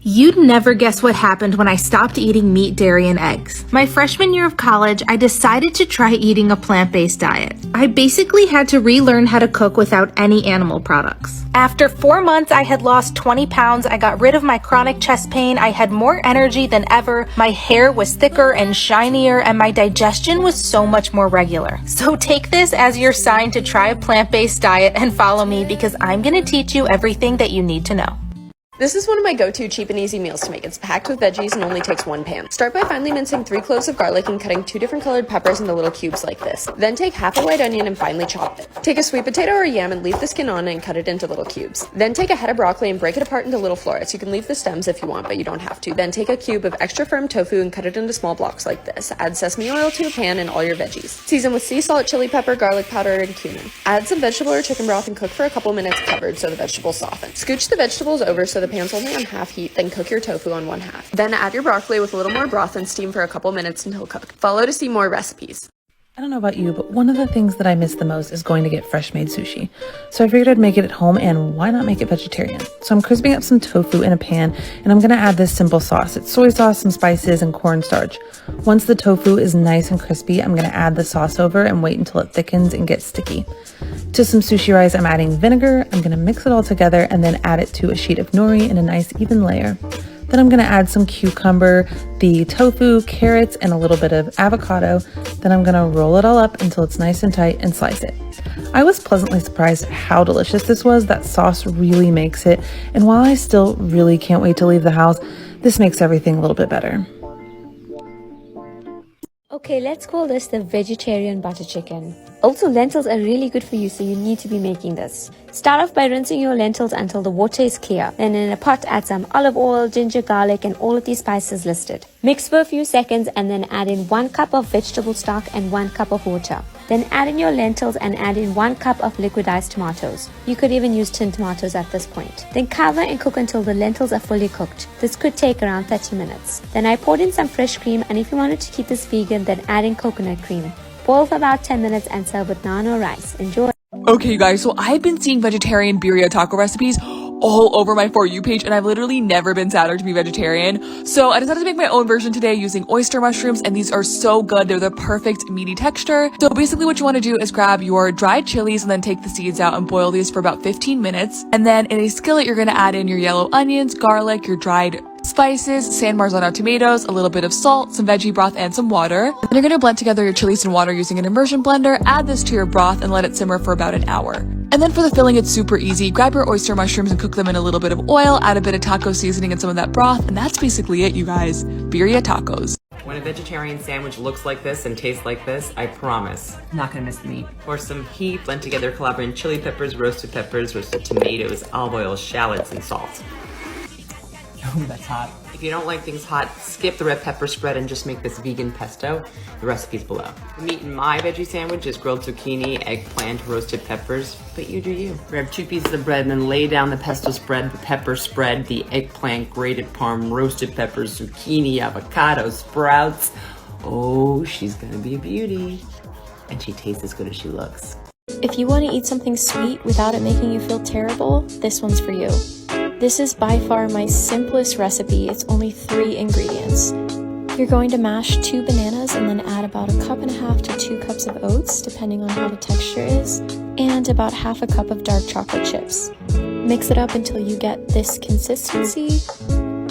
You'd never guess what happened when I stopped eating meat, dairy, and eggs. My freshman year of college, I decided to try eating a plant-based diet. I basically had to relearn how to cook without any animal products. After 4 months, I had lost 20 pounds, I got rid of my chronic chest pain, I had more energy than ever, my hair was thicker and shinier, and my digestion was so much more regular. So take this as your sign to try a plant-based diet and follow me because I'm gonna teach you everything that you need to know. This is one of my go-to cheap and easy meals to make. It's packed with veggies and only takes 1 pan. Start by finely mincing 3 cloves of garlic and cutting 2 different colored peppers into little cubes like this. Then take half a white onion and finely chop it. Take a sweet potato or yam and leave the skin on and cut it into little cubes. Then take a head of broccoli and break it apart into little florets. You can leave the stems if you want, but you don't have to. Then take a cube of extra firm tofu and cut it into small blocks like this. Add sesame oil to a pan and all your veggies. Season with sea salt, chili pepper, garlic powder, and cumin. Add some vegetable or chicken broth and cook for a couple minutes covered so the vegetables soften. Scooch the vegetables over so the pan's only on half heat, then cook your tofu on 1/2. Then add your broccoli with a little more broth and steam for a couple minutes until cooked. Follow to see more recipes. I don't know about you, but one of the things that I miss the most is going to get fresh made sushi. So I figured I'd make it at home, and why not make it vegetarian? So I'm crisping up some tofu in a pan, and I'm gonna add this simple sauce. It's soy sauce, some spices, and cornstarch. Once the tofu is nice and crispy, I'm gonna add the sauce over and wait until it thickens and gets sticky. To some sushi rice, I'm adding vinegar. I'm gonna mix it all together and then add it to a sheet of nori in a nice even layer. Then I'm gonna add some cucumber, the tofu, carrots, and a little bit of avocado. Then I'm gonna roll it all up until it's nice and tight and slice it. I was pleasantly surprised at how delicious this was. That sauce really makes it. And while I still really can't wait to leave the house, this makes everything a little bit better. Okay, let's call this the vegetarian butter chicken. Also, lentils are really good for you, so you need to be making this. Start off by rinsing your lentils until the water is clear. Then in a pot, add some olive oil, ginger, garlic, and all of these spices listed. Mix for a few seconds and then add in 1 cup of vegetable stock and 1 cup of water. Then add in your lentils and add in 1 cup of liquidized tomatoes. You could even use tinned tomatoes at this point. Then cover and cook until the lentils are fully cooked. This could take around 30 minutes. Then I poured in some fresh cream, and if you wanted to keep this vegan, then add in coconut cream. Boil for about 10 minutes and serve with naan or rice. Enjoy! Okay guys, so I've been seeing vegetarian birria taco recipes all over my For You page, and I've literally never been sadder to be vegetarian. So I decided to make my own version today using oyster mushrooms, and these are so good. They're the perfect meaty texture. So basically what you want to do is grab your dried chilies and then take the seeds out and boil these for about 15 minutes. And then in a skillet, you're going to add in your yellow onions, garlic, your dried spices, San Marzano tomatoes, a little bit of salt, some veggie broth, and some water. Then you're going to blend together your chilies and water using an immersion blender. Add this to your broth and let it simmer for about an hour. And then for the filling, it's super easy. Grab your oyster mushrooms and cook them in a little bit of oil, add a bit of taco seasoning and some of that broth, and that's basically it, you guys. Birria tacos. When a vegetarian sandwich looks like this and tastes like this, I promise, not gonna miss the meat. Pour some heat, blend together calabrian chili peppers, roasted tomatoes, olive oil, shallots, and salt. Ooh, that's hot. If you don't like things hot, skip the red pepper spread and just make this vegan pesto. The recipe's below. The meat in my veggie sandwich is grilled zucchini, eggplant, roasted peppers, but you do you. Grab 2 pieces of bread and then lay down the pesto spread, the pepper spread, the eggplant, grated parm, roasted peppers, zucchini, avocado, sprouts. Oh, she's gonna be a beauty. And she tastes as good as she looks. If you want to eat something sweet without it making you feel terrible, this one's for you. This is by far my simplest recipe. It's only 3 ingredients. You're going to mash 2 bananas and then add about 1.5 cups to 2 cups of oats, depending on how the texture is, and about 1/2 cup of dark chocolate chips. Mix it up until you get this consistency.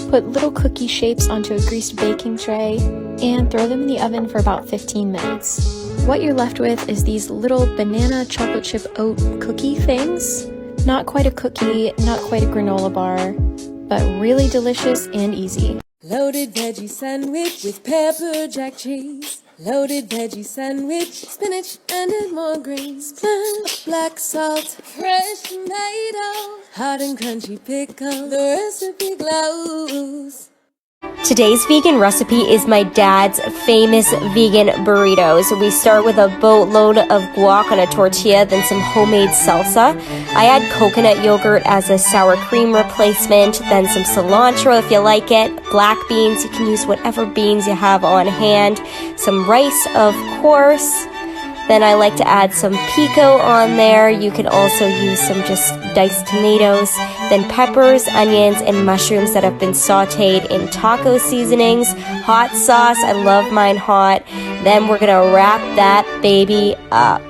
Put little cookie shapes onto a greased baking tray and throw them in the oven for about 15 minutes. What you're left with is these little banana chocolate chip oat cookie things. Not quite a cookie, not quite a granola bar, but really delicious and easy. Loaded veggie sandwich with pepper jack cheese. Loaded veggie sandwich, spinach and more greens. Splash black salt, fresh tomato, hot and crunchy pickle. The recipe glows. Today's vegan recipe is my dad's famous vegan burritos. We start with a boatload of guac on a tortilla, then some homemade salsa. I add coconut yogurt as a sour cream replacement, then some cilantro if you like it, black beans, you can use whatever beans you have on hand, some rice of course, Then I like to add some pico on there. You can also use some just diced tomatoes. Then peppers, onions, and mushrooms that have been sauteed in taco seasonings. Hot sauce, I love mine hot. Then we're gonna wrap that baby up.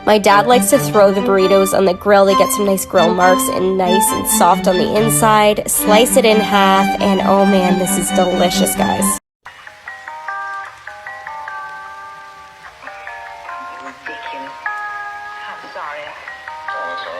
My dad likes to throw the burritos on the grill. They get some nice grill marks and nice and soft on the inside. Slice it in half, and oh man, this is delicious, guys. Ridiculous. I'm sorry. Oh, that's all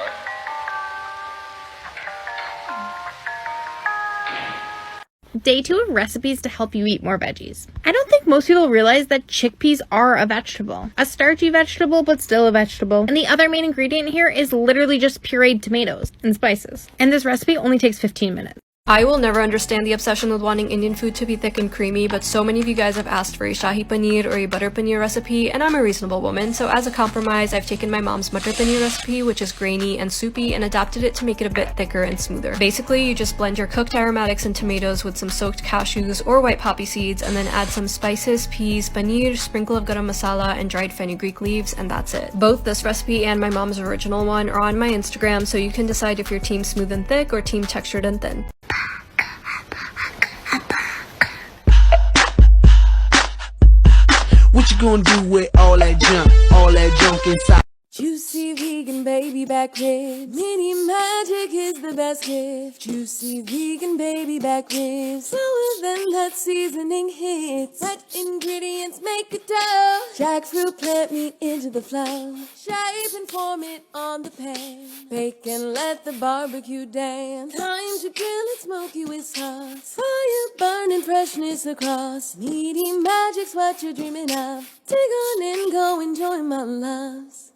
right. Day 2 of recipes to help you eat more veggies. I don't think most people realize that chickpeas are a vegetable. A starchy vegetable, but still a vegetable. And the other main ingredient here is literally just pureed tomatoes and spices. And this recipe only takes 15 minutes. I will never understand the obsession with wanting Indian food to be thick and creamy, but so many of you guys have asked for a shahi paneer or a butter paneer recipe, and I'm a reasonable woman, so as a compromise, I've taken my mom's butter paneer recipe, which is grainy and soupy, and adapted it to make it a bit thicker and smoother. Basically, you just blend your cooked aromatics and tomatoes with some soaked cashews or white poppy seeds, and then add some spices, peas, paneer, sprinkle of garam masala, and dried fenugreek leaves, and that's it. Both this recipe and my mom's original one are on my Instagram, so you can decide if you're team smooth and thick or team textured and thin. What you gonna do with all that junk inside? Juicy vegan baby back ribs. Mini Magic is the best gift. Juicy vegan baby back ribs. Slower than that seasoning hits. Wet ingredients make a dough. Jackfruit plant meat into the flour. Shape and form it on the pan. Bake and let the barbecue dance. Time to grill it smoky with sauce. Fire burning freshness across. Meaty Magic's what you're dreaming of. Dig on and go enjoy my loves.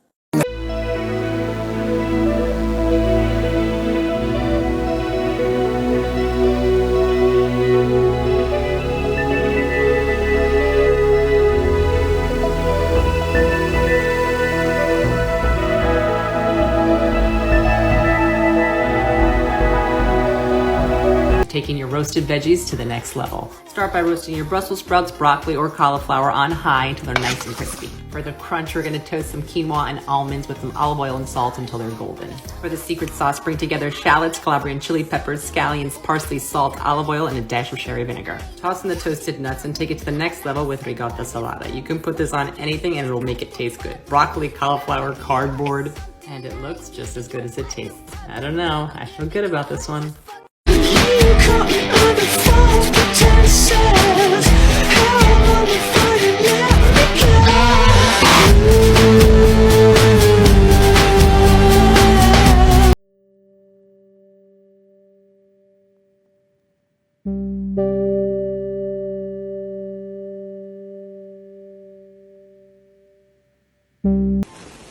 Taking your roasted veggies to the next level. Start by roasting your Brussels sprouts, broccoli, or cauliflower on high until they're nice and crispy. For the crunch, we're gonna toast some quinoa and almonds with some olive oil and salt until they're golden. For the secret sauce, bring together shallots, Calabrian chili peppers, scallions, parsley, salt, olive oil, and a dash of sherry vinegar. Toss in the toasted nuts and take it to the next level with ricotta salata. You can put this on anything and it'll make it taste good. Broccoli, cauliflower, cardboard, and it looks just as good as it tastes. I don't know, I feel good about this one.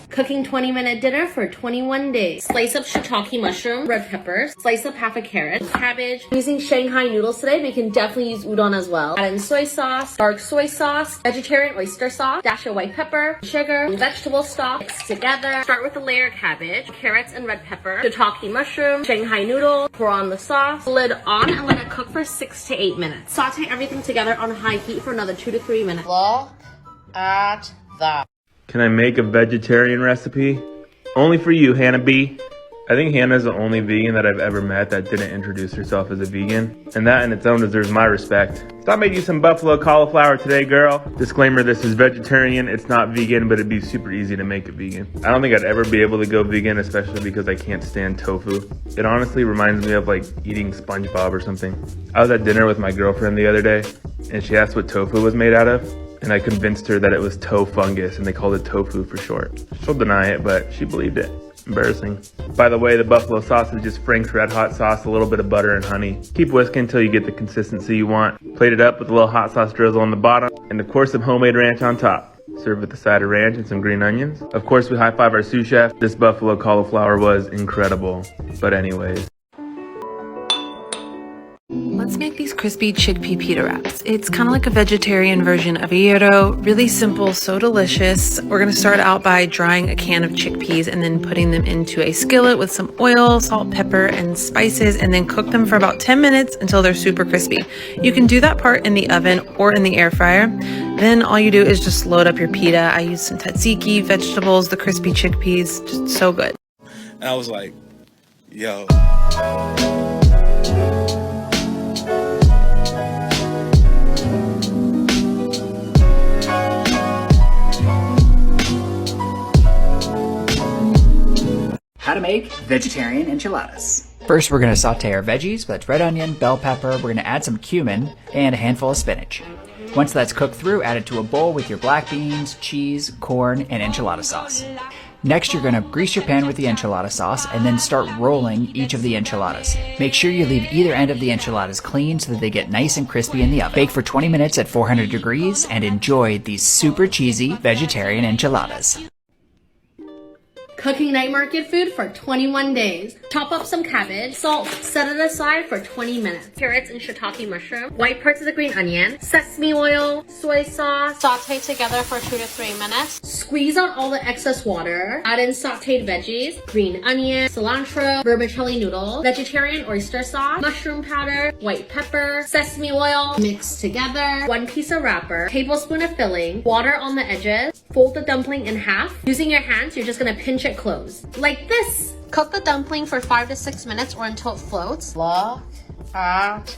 Cooking 20-minute dinner for 21 days. Slice up shiitake mushroom, red peppers, slice up half a carrot, cabbage. I'm using Shanghai noodles today, but you can definitely use udon as well. Add in soy sauce, dark soy sauce, vegetarian oyster sauce, dash of white pepper, sugar, and vegetable stock. Mix together. Start with a layer of cabbage, carrots and red pepper, shiitake mushroom, Shanghai noodle, pour on the sauce, lid on, and let it cook for 6 to 8 minutes. Saute everything together on high heat for another 2 to 3 minutes. Look at that. Can I make a vegetarian recipe? Only for you, Hannah B. I think Hannah's the only vegan that I've ever met that didn't introduce herself as a vegan. And that in its own deserves my respect. Thought made you some buffalo cauliflower today, girl. Disclaimer, this is vegetarian. It's not vegan, but it'd be super easy to make it vegan. I don't think I'd ever be able to go vegan, especially because I can't stand tofu. It honestly reminds me of like eating SpongeBob or something. I was at dinner with my girlfriend the other day, and she asked what tofu was made out of. And I convinced her that it was toe fungus and they called it tofu for short. She'll deny it, but she believed it. Embarrassing. By the way, the buffalo sauce is just Frank's Red Hot sauce, a little bit of butter and honey. Keep whisking until you get the consistency you want. Plate it up with a little hot sauce drizzle on the bottom, and of course some homemade ranch on top. Serve with a side of ranch and some green onions. Of course, we high-five our sous chef. This buffalo cauliflower was incredible. But anyways. Let's make these crispy chickpea pita wraps. It's kind of like a vegetarian version of a gyro. Really simple, so delicious. We're gonna start out by drying a can of chickpeas and then putting them into a skillet with some oil, salt, pepper, and spices, and then cook them for about 10 minutes until they're super crispy. You can do that part in the oven or in the air fryer. Then all you do is just load up your pita. I use some tzatziki, vegetables, the crispy chickpeas, just so good. And I was like, yo. How to make vegetarian enchiladas. First, we're going to saute our veggies with red onion, bell pepper. We're going to add some cumin and a handful of spinach. Once that's cooked through, add it to a bowl with your black beans, cheese, corn, and enchilada sauce. Next, you're going to grease your pan with the enchilada sauce and then start rolling each of the enchiladas. Make sure you leave either end of the enchiladas clean so that they get nice and crispy in the oven. Bake for 20 minutes at 400 degrees and enjoy these super cheesy vegetarian enchiladas. Cooking night market food for 21 days. Chop up some cabbage, salt, set it aside for 20 minutes. Carrots and shiitake mushroom, white parts of the green onion, sesame oil, soy sauce. Saute together for 2 to 3 minutes. Squeeze out all the excess water. Add in sauteed veggies, green onion, cilantro, vermicelli noodles, vegetarian oyster sauce, mushroom powder, white pepper, sesame oil. Mix together. 1 piece of wrapper, tablespoon of filling, water on the edges. Fold the dumpling in half. Using your hands, you're just gonna pinch it close. Like this. Cook the dumpling for 5 to 6 minutes or until it floats. Look at